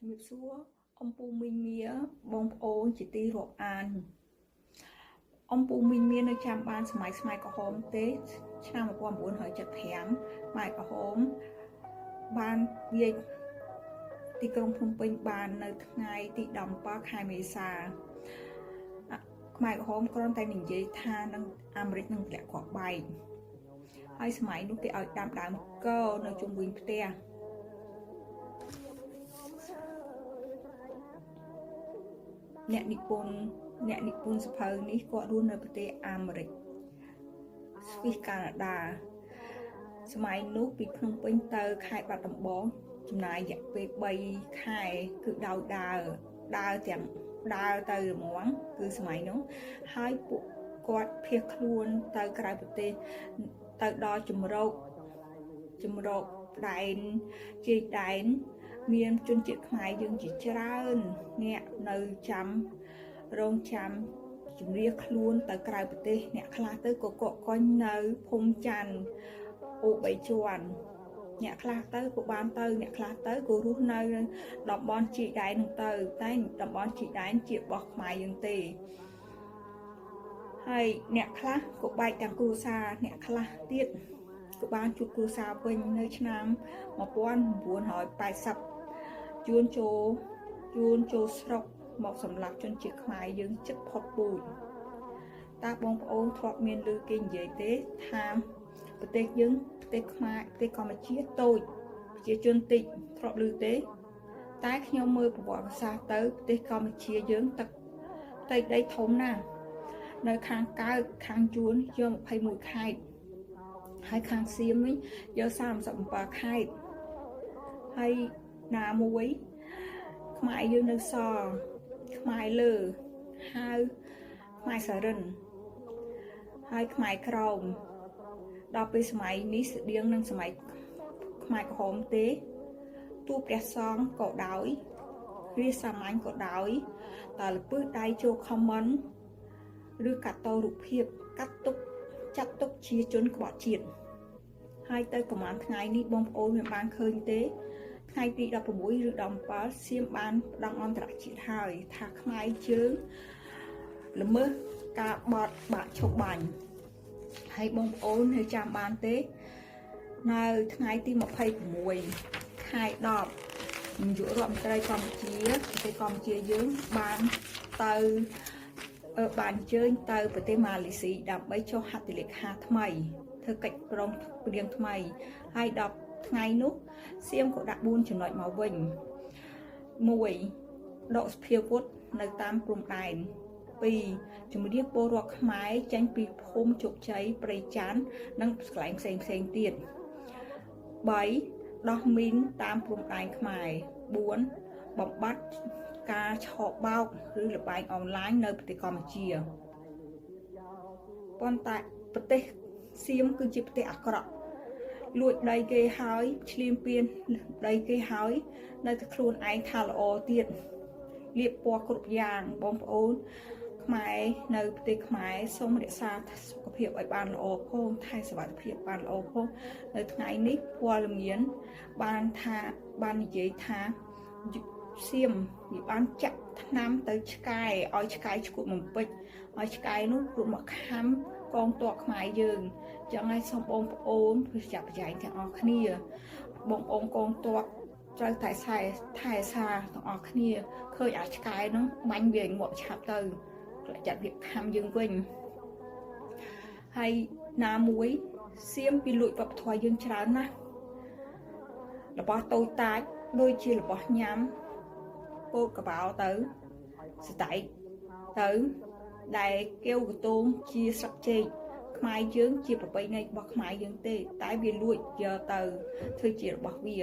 Nghiệp xưa ông Pù Minh Mía bông ôn chỉ ti rộp an ông Pù Minh Mía nơi chăm ban smai có hôm tết chăm một quan bốn hỏi chật thém mai có hôm ban việc ti công thông minh ban nơi ngày ti đồng park 2 មេសាmai có hôm con tay mình dây tha nâng Americ nâng lẹ quả bay hai smai lúc cái ở đám cơ nơi trung bình tèអ្នកនិពន្ធសភៅនេះគាត់រស់នៅប្រទេសអាមេរិកស្វីសកាណាដាសម័យនោះពីភ្នំពេញទៅខេត្តបាត់ដំបងចំណាយរយៈពេល3ខែគឺដោយដើរទាំងដើរទៅរមាំងគឺសម័យនោះហើយពួកគាត់ភៀសខ្លួនទៅក្រៅប្រទេសទៅដល់ជំរកដែនជាដែនមានជនជាតិខ្មែរយើងជាច្រើនអ្នកនៅចាំរងចាំជំនះខ្លួនទៅក្រៅប្រទេសអ្នកខ្លះទៅក៏កកកុញនៅភូមិច័ន្ទអូ3ជាន់អ្នកខ្លះទៅក៏បានទៅអ្នកខ្លះទៅក៏រស់នៅតំបន់ជីដែននោះទៅតែតំបន់ជីដែនជារបស់ខ្មែរយើងទេហើយអ្នកខ្លះក៏បែកទាំងគ្រួសារអ្នកខ្លះទៀតក៏បានជួបគ្រួសារវិញនៅឆ្នាំ1980ជួនចូលស្រុកមកសម្រាប់ជនជាតិខ្មែរយើងចិត្តផុតពូជតើបងប្អូនធ្លាប់មានឮគេនិយាយទេថាប្រទេសយើងប្រទេសខ្មែរប្រទេសកម្ពុជាតូចប្រជាជនតិចធ្លាប់ឮទេតែខ្ញុំមើលប្រវត្តិសាស្ត្រទៅប្រទេសកម្ពុជាយើងទឹកដីធំណាស់នៅខាងកើតខាងជួនយក21ខេត្តហើយខាងសៀមវិញយក37ខេត្តហើយណាមួយខ្មែរយើងនៅសខ្មែរលើហៅខ្មែរសរិនហើយខ្មែរក្រមដល់ពេលសម័យនេះស្តៀងនឹងសម័យខ្មែរក្រហមទេទោះព្រះសង្ឃក៏ដោយរាជសាមញ្ញក៏ដោយតើលពឹសដៃចូលខមមិនឬកាត់តរូបភាពចាត់ទុកជាជនក្បត់ជាតិហើយទៅប្រហែលថ្ងៃនេះបងប្អូនមិនបានឃើញទេថ្ងៃទី16ឬ17សៀមបានផ្ដង់អន្តរជាតិហើយថាខ្មែរយើងល្មើសការបត់បាក់ឈប់បាញ់ហើយបងប្អូននៅចាំបានទេនៅថ្ងៃទី26ខែ10នាយករដ្ឋមន្ត្រីកម្ពុជាប្រទេសកម្ពុជាយើងបានអញ្ជើញទៅប្រទេសម៉ាឡេស៊ីដើម្បីចុះហត្ថលេខាថ្មីធ្វើកិច្ចព្រមព្រៀងថ្មីហើយ10ថ្ងៃនោះសៀមក៏ដាក់4ចំណុចមកវិញ1ដកសភាវុធនៅតាមព្រំដែន2ជំនះពលរដ្ឋខ្មែរចេញពីភូមិជោគជ័យព្រៃច័ន្ទនិងកន្លែងផ្សេងទៀត3ដោះមីនតាមព្រំដែនខ្មែរ4បំបត្តិការឆោបបោកឬល្បែងអនឡាញនៅប្រទេសកម្ពុជាប៉ុន្តែប្រទេសសៀមគឺជាប្រទេសអាក្រក់លួចដីគេហើយឈ្លានពានដីគេហើយនៅតែខ្លួនឯងថាល្អទៀតលាបពណ៌គ្រប់យ៉ាងបងប្អូនខ្មែរនៅប្រទេសខ្មែរសូមរក្សាសុខភាពឲ្យបានល្អផងថែសុខភាពបានល្អផងនៅថ្ងៃនេះព័ត៌មានបាននិយាយថាសៀមវាបានចាក់ថ្នាំទៅឆ្កែឲ្យឆ្កែឈួតបំពេចឲ្យឆ្កែនោះរត់មកខាំកងទ័ពខ្មែរយើងចឹងហើយសូមបងប្អូនប្រយ័ត្នប្រយែងទាំងអស់គ្នាបងប្អូនកងទ័ពត្រូវតែថែសារទាំងអស់គ្នាឃើញអាឆ្កែនោះបាញ់វាងាប់ឆាប់ទៅចាត់វាខាំយើងវិញហើយណាមួយសៀមពីលួចវប្បធម៌យើងច្រើនណាស់របស់តូចតាចដូចជារបស់ញ៉ាំពោតកបោទៅស្ដែកទៅដែលកេវកតូងជាស្លឹកចេកខ្មែរយើងជាប្រពៃណីរបស់ខ្មែរយើងទេតែវាលួចយកទៅធ្វើជារបស់វា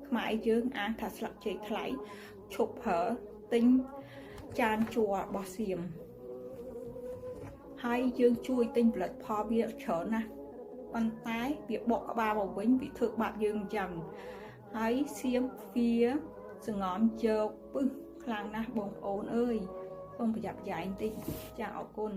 ខ្មែរយើងអាងថាស្លឹកចេកថ្លៃឈប់ប្រើទិញចានជ័ររបស់សៀមហើយយើងជួយទិញផលិតផលវាច្រើនណាស់ប៉ុន្តែវាបកក្បាលមកវិញវាធ្វើបាបយើងអញ្ចឹងហើយសៀមវាសងំយកពឹសខ្លាំងណាស់បងប្អូនអើយសូមប្រយ័ត្នប្រយែងតិចចាអរគុណ